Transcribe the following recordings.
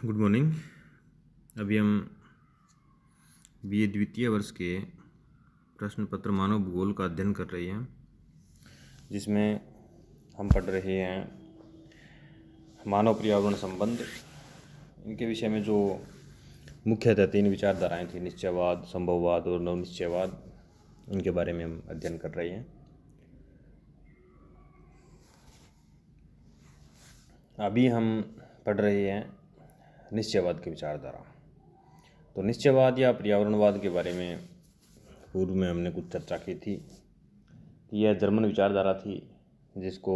Good morning. अभी हम BA द्वितीय वर्ष के प्रश्न पत्र मानव भूगोल का अध्ययन कर रहे हैं, जिसमें हम पढ़ रहे हैं मानव पर्यावरण संबंध। इनके विषय में जो मुख्यतः 3 विचारधाराएं थी, निश्चयवाद, संभववाद और नवनिश्चयवाद, इनके बारे में हम अध्ययन कर रहे हैं। अभी हम पढ़ रहे हैं निश्चयवाद की विचारधारा। तो निश्चयवाद या पर्यावरणवाद के बारे में पूर्व में हमने कुछ चर्चा की थी। यह जर्मन विचारधारा थी, जिसको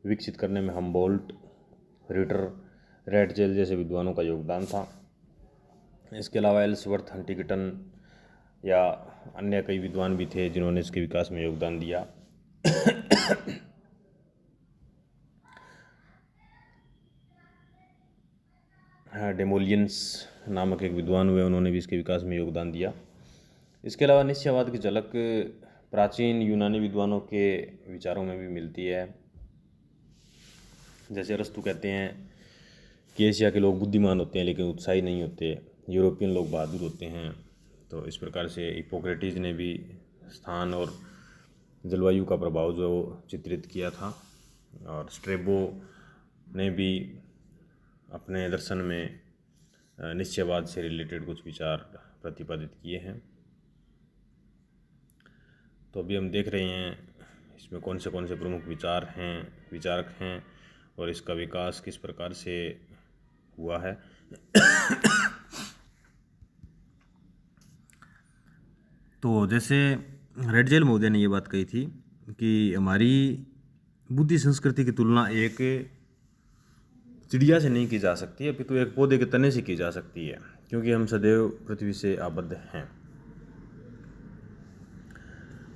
विकसित करने में हम्बोल्ट, रिटर, रैटजेल जैसे विद्वानों का योगदान था। इसके अलावा एल्सवर्थ, हंटिंगटन या अन्य कई विद्वान भी थे जिन्होंने इसके विकास में योगदान दिया। डेमोलियंस नामक एक विद्वान हुए, उन्होंने भी इसके विकास में योगदान दिया। इसके अलावा निश्चयवाद की झलक प्राचीन यूनानी विद्वानों के विचारों में भी मिलती है। जैसे अरस्तु कहते हैं कि एशिया के लोग बुद्धिमान होते हैं लेकिन उत्साही नहीं होते, यूरोपियन लोग बहादुर होते हैं। तो इस प्रकार से हिप्पोक्रेटिस ने भी स्थान और जलवायु का प्रभाव जो चित्रित किया था, और स्ट्रेबो ने भी अपने दर्शन में निश्चयवाद से रिलेटेड कुछ विचार प्रतिपादित किए हैं। तो अभी हम देख रहे हैं इसमें कौन से प्रमुख विचारक हैं और इसका विकास किस प्रकार से हुआ है। तो जैसे रैटजेल महोदय ने ये बात कही थी कि हमारी बुद्धि संस्कृति की तुलना एक चिड़िया से नहीं की जा सकती, अपितु एक पौधे के तने से की जा सकती है, क्योंकि हम सदैव पृथ्वी से आबद्ध हैं।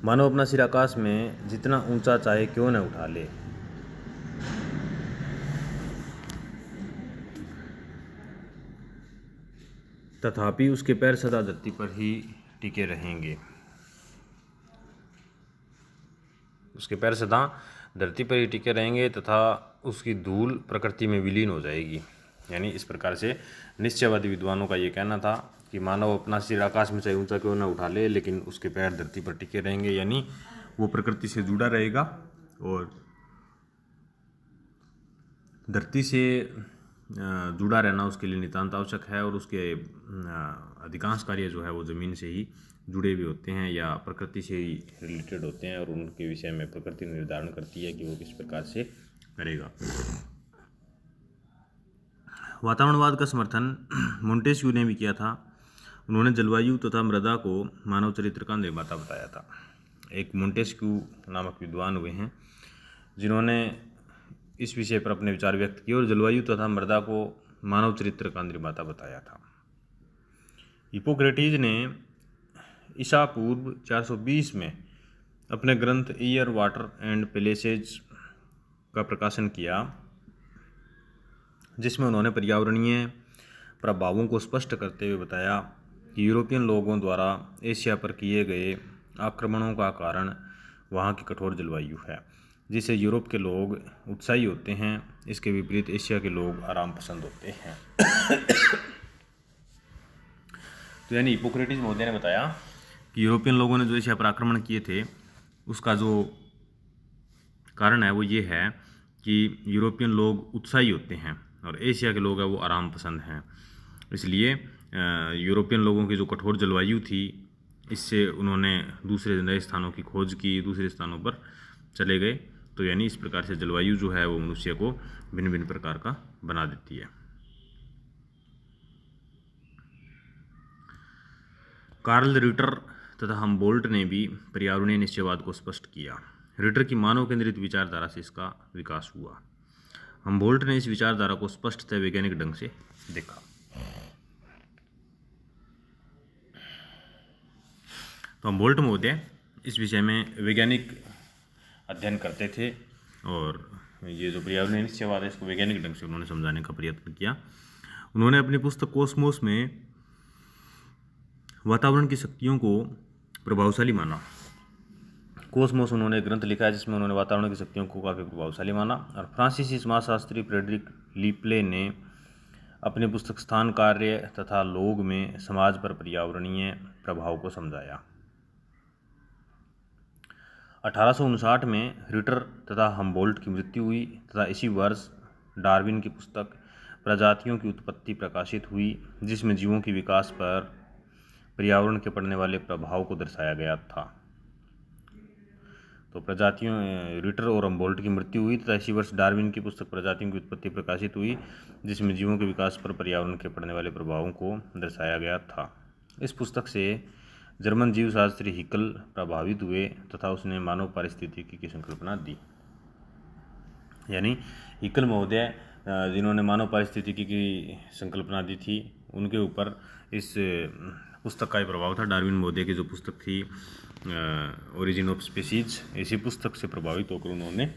मानव अपना सिर आकाश में जितना ऊंचा चाहे क्यों न उठा ले, तथापि उसके पैर सदा धरती पर ही टिके रहेंगे। उसके पैर सदा धरती पर ही टिके रहेंगे तथा उसकी धूल प्रकृति में विलीन हो जाएगी। यानी इस प्रकार से निश्चयवादी विद्वानों का ये कहना था कि मानव अपना सिर आकाश में चाहे ऊंचा क्यों न उठा ले, लेकिन उसके पैर धरती पर टिके रहेंगे, यानी वो प्रकृति से जुड़ा रहेगा और धरती से जुड़ा रहना उसके लिए नितांत आवश्यक है। और उसके अधिकांश कार्य जो है वो ज़मीन से ही जुड़े हुए होते हैं या प्रकृति से ही रिलेटेड होते हैं, और उनके विषय में प्रकृति निर्धारण करती है कि वो किस प्रकार से करेगा। वातावरणवाद का समर्थन मोंटेस्क्यू ने भी किया था। उन्होंने जलवायु तथा मृदा को मानव चरित्र का निर्माता बताया था। एक मोंटेस्क्यू नामक विद्वान हुए हैं जिन्होंने इस विषय पर अपने विचार व्यक्त किए और जलवायु तथा मृदा को मानव चरित्र का निर्माता बताया था। हिप्पोक्रेटिस ने ईसा पूर्व 420 में अपने ग्रंथ एयर, वाटर एंड प्लेसेज का प्रकाशन किया, जिसमें उन्होंने पर्यावरणीय प्रभावों को स्पष्ट करते हुए बताया कि यूरोपियन लोगों द्वारा एशिया पर किए गए आक्रमणों का कारण वहाँ की कठोर जलवायु है, जिससे यूरोप के लोग उत्साही होते हैं। इसके विपरीत एशिया के लोग आराम पसंद होते हैं। तो यानी हिप्पोक्रेटिस महोदय ने बताया कि यूरोपियन लोगों ने जो एशिया पर आक्रमण किए थे, उसका जो कारण है वो ये है कि यूरोपियन लोग उत्साही होते हैं और एशिया के लोग हैं वो आराम पसंद हैं। इसलिए यूरोपियन लोगों की जो कठोर जलवायु थी, इससे उन्होंने दूसरे नए स्थानों की खोज की, दूसरे स्थानों पर चले गए। तो यानी इस प्रकार से जलवायु जो है वो मनुष्य को भिन्न भिन्न प्रकार का बना देती है। कार्ल रिटर तथा हम्बोल्ट ने भी पर्यावरणीय निश्चयवाद को स्पष्ट किया। रिटर की मानव केंद्रित विचारधारा से इसका विकास हुआ। हम्बोल्ट ने इस विचारधारा को स्पष्टतः वैज्ञानिक ढंग से देखा। तो हम्बोल्ट महोदय इस विषय में वैज्ञानिक अध्ययन करते थे और ये जो पर्यावरणीय निश्चयवाद है इसको वैज्ञानिक ढंग से उन्होंने समझाने का प्रयत्न किया। उन्होंने अपनी पुस्तक कोस्मोस में वातावरण की शक्तियों को प्रभावशाली माना। कोस्मोस उन्होंने एक ग्रंथ लिखा है जिसमें उन्होंने वातावरण की शक्तियों को काफ़ी प्रभावशाली माना। और फ्रांसीसी समाजशास्त्री फ्रेडरिक लीप्ले ने अपनी पुस्तक स्थान, कार्य तथा लोग में समाज पर पर्यावरणीय प्रभाव को समझाया। 1859 में रिटर तथा हम्बोल्ट की मृत्यु हुई तथा इसी वर्ष डार्विन की पुस्तक प्रजातियों की उत्पत्ति प्रकाशित हुई, जिसमें जीवों के विकास पर पर्यावरण के पड़ने वाले प्रभाव को दर्शाया गया था। तो प्रजातियों रिटर और हम्बोल्ट की मृत्यु हुई तथा इसी वर्ष डार्विन की पुस्तक प्रजातियों की उत्पत्ति प्रकाशित हुई, जिसमें जीवों के विकास पर पर्यावरण के पड़ने वाले प्रभावों को दर्शाया गया था। इस पुस्तक से जर्मन जीवशास्त्री हिकल प्रभावित हुए तथा उसने मानव पारिस्थितिकी की संकल्पना दी। यानी हिकल महोदय जिन्होंने मानव पारिस्थितिकी की संकल्पना दी थी, उनके ऊपर इस पुस्तक का ही प्रभाव था। डार्विन महोदय की जो पुस्तक थी ओरिजिन ऑफ स्पीसीज, इसी पुस्तक से प्रभावित होकर उन्होंने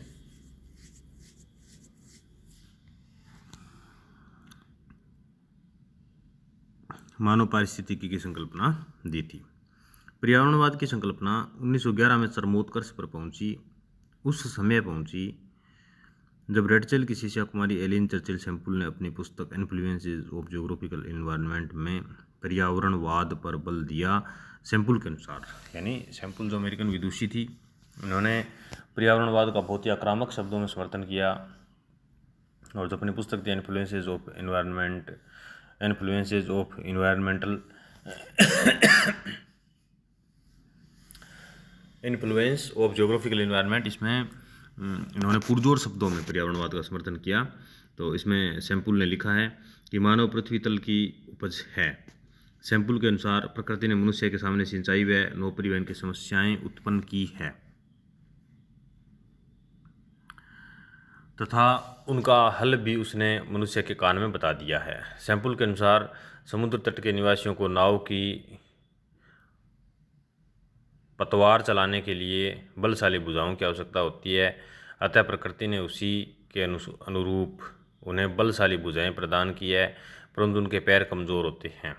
मानव पारिस्थितिकी की संकल्पना दी थी। पर्यावरणवाद की संकल्पना 1911 में चरमोत्कर्ष पर पहुंची। उस समय पहुंची जब रेडचेल की शिष्या कुमारी एलिन चर्चिल सैम्पल ने अपनी पुस्तक इन्फ्लुएंसेस ऑफ ज्योग्राफिकल एनवायरनमेंट में पर्यावरणवाद पर बल दिया। सैम्पल के अनुसार, यानी सैम्पल जो अमेरिकन विदुषी थी, उन्होंने पर्यावरणवाद का बहुत ही आक्रामक शब्दों में समर्थन किया और जो अपनी पुस्तक थी influences of environmental influence of geographical environment, इसमें इन्होंने पुरजोर शब्दों में पर्यावरणवाद का समर्थन किया। तो इसमें सैम्पल ने लिखा है कि मानव पृथ्वी तल की उपज है। सैम्पल के अनुसार प्रकृति ने मनुष्य के सामने सिंचाई व नौ परिवहन की समस्याएं उत्पन्न की है तथा उनका हल भी उसने मनुष्य के कान में बता दिया है। सैम्पल के अनुसार समुद्र तट के निवासियों को नाव की पतवार चलाने के लिए बलशाली भुजाओं की आवश्यकता होती है, अतः प्रकृति ने उसी के अनुरूप उन्हें बलशाली भुजाएं प्रदान की है, परंतु उनके पैर कमज़ोर होते हैं।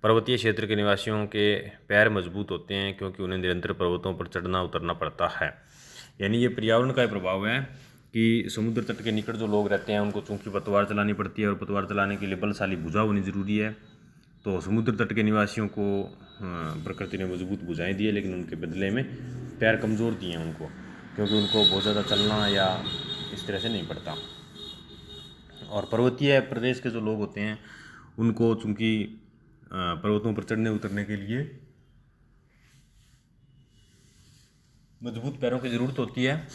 पर्वतीय क्षेत्र के निवासियों के पैर मजबूत होते हैं क्योंकि उन्हें निरंतर पर्वतों पर चढ़ना उतरना पड़ता है। यानी ये पर्यावरण का प्रभाव है कि समुद्र तट के निकट जो लोग रहते हैं उनको चूंकि पतवार चलानी पड़ती है और पतवार चलाने के लिए बलशाली भुजा होनी ज़रूरी है। तो समुद्र तट के निवासियों को प्रकृति ने मजबूत भुजाएं दी है, लेकिन उनके बदले में पैर कमज़ोर दिए हैं उनको, क्योंकि उनको बहुत ज़्यादा चलना या इस तरह से नहीं पड़ता। और पर्वतीय प्रदेश के जो लोग होते हैं उनको चूँकि पर्वतों पर चढ़ने उतरने के लिए मजबूत पैरों की ज़रूरत होती है,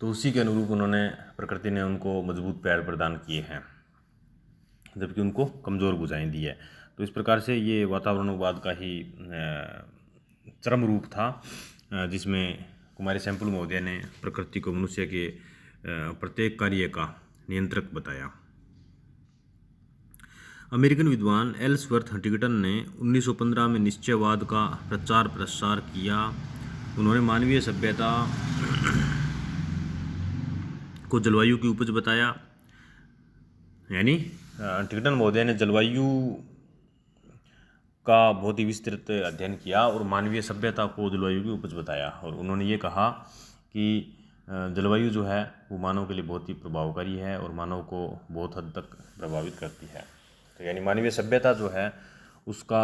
तो उसी के अनुरूप उन्होंने प्रकृति ने उनको मजबूत पैर प्रदान किए हैं, जबकि उनको कमज़ोर भुजाएं दी है। तो इस प्रकार से ये वातावरणवाद का ही चरम रूप था, जिसमें कुमारी सैम्पल महोदय ने प्रकृति को मनुष्य के प्रत्येक कार्य का नियंत्रक बताया। अमेरिकन विद्वान एल्सवर्थ हंटिंगटन ने 1915 में निश्चयवाद का प्रचार प्रसार किया। उन्होंने मानवीय सभ्यता को जलवायु की उपज बताया। यानी हंटिंगटन महोदय ने जलवायु का बहुत ही विस्तृत अध्ययन किया और मानवीय सभ्यता को जलवायु की उपज बताया। और उन्होंने ये कहा कि जलवायु जो है वो मानव के लिए बहुत ही प्रभावकारी है और मानव को बहुत हद तक प्रभावित करती है। तो यानी मानवीय सभ्यता जो है उसका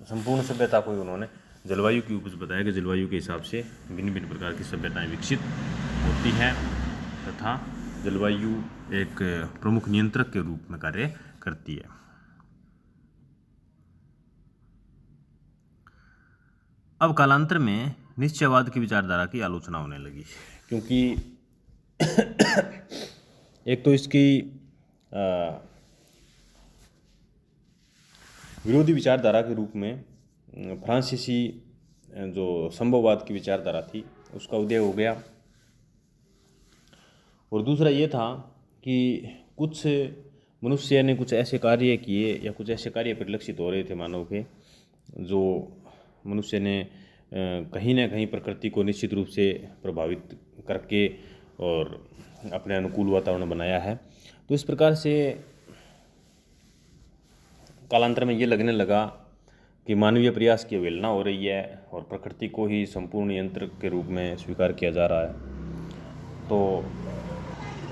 संपूर्ण सभ्यता को ही उन्होंने जलवायु की उपज बताया कि जलवायु के हिसाब से भिन्न भिन्न प्रकार की सभ्यताएं विकसित होती हैं तथा जलवायु एक प्रमुख नियंत्रक के रूप में कार्य करती है। अब कालांतर में निश्चयवाद की विचारधारा की आलोचना होने लगी, क्योंकि एक तो इसकी विरोधी विचारधारा के रूप में फ्रांसीसी जो संभववाद की विचारधारा थी उसका उदय हो गया, और दूसरा ये था कि कुछ मनुष्य ने कुछ ऐसे कार्य किए या कुछ ऐसे कार्य परिलक्षित हो रहे थे मानव के, जो मनुष्य ने कहीं ना कहीं प्रकृति को निश्चित रूप से प्रभावित करके और अपने अनुकूल वातावरण बनाया है। तो इस प्रकार से कालांतर में ये लगने लगा कि मानवीय प्रयास की अवहेलना हो रही है और प्रकृति को ही संपूर्ण नियंत्रक के रूप में स्वीकार किया जा रहा है। तो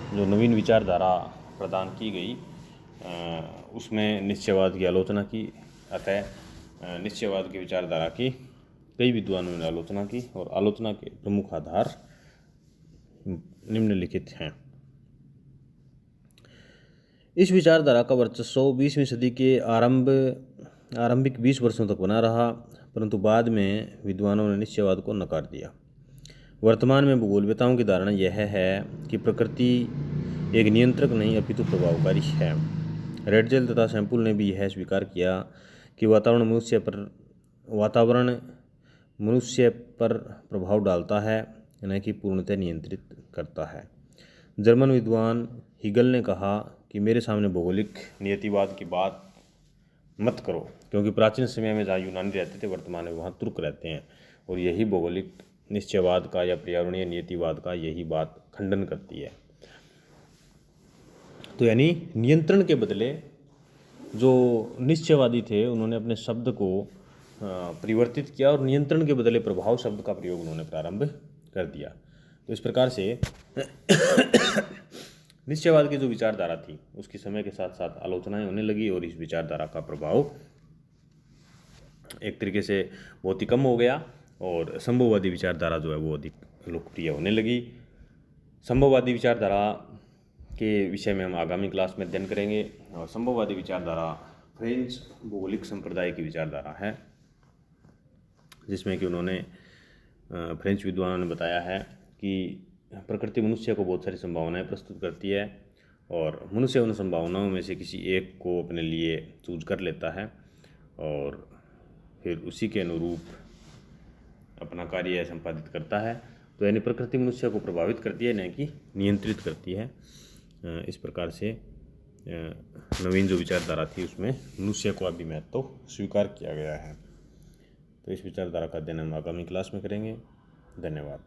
जो नवीन विचारधारा प्रदान की गई उसमें निश्चयवाद की आलोचना की। अतः निश्चयवाद की विचारधारा की कई विद्वानों ने आलोचना की और आलोचना के प्रमुख आधार निम्नलिखित हैं। इस विचारधारा का वर्चस्व 20वीं सदी के आरंभिक 20 वर्षों तक बना रहा, परंतु बाद में विद्वानों ने निश्चयवाद को नकार दिया। वर्तमान में भूगोलवेताओं की धारणा यह है कि प्रकृति एक नियंत्रक नहीं अपितु प्रभावकारी है। रेडजेल तथा सैंपुल ने भी यह स्वीकार किया कि वातावरण मनुष्य पर प्रभाव डालता है, न कि पूर्णतः नियंत्रित करता है। जर्मन विद्वान हीगल ने कहा कि मेरे सामने भौगोलिक नियतिवाद की बात मत करो, क्योंकि प्राचीन समय में जहाँ यूनानी रहते थे वर्तमान में वहाँ तुर्क रहते हैं, और यही भौगोलिक निश्चयवाद का या पर्यावरणीय नियतिवाद का यही बात खंडन करती है। तो यानी नियंत्रण के बदले जो निश्चयवादी थे उन्होंने अपने शब्द को परिवर्तित किया और नियंत्रण के बदले प्रभाव शब्द का प्रयोग उन्होंने प्रारंभ कर दिया। तो इस प्रकार से निश्चयवाद की जो विचारधारा थी उसकी समय के साथ साथ आलोचनाएं होने लगी और इस विचारधारा का प्रभाव एक तरीके से बहुत ही कम हो गया और संभववादी विचारधारा जो है वो अधिक लोकप्रिय होने लगी। संभववादी विचारधारा के विषय में हम आगामी क्लास में अध्ययन करेंगे। और संभववादी विचारधारा फ्रेंच भौगोलिक संप्रदाय की विचारधारा है, जिसमें कि उन्होंने फ्रेंच विद्वानों ने बताया है कि प्रकृति मनुष्य को बहुत सारी संभावनाएं प्रस्तुत करती है और मनुष्य उन संभावनाओं में से किसी एक को अपने लिए चूज कर लेता है और फिर उसी के अनुरूप अपना कार्य संपादित करता है। तो यानी प्रकृति मनुष्य को प्रभावित करती है, न कि नियंत्रित करती है। इस प्रकार से नवीन जो विचारधारा थी उसमें मनुष्य को अभी महत्व स्वीकार किया गया है। तो इस विचारधारा का अध्ययन हम आगामी क्लास में करेंगे। धन्यवाद।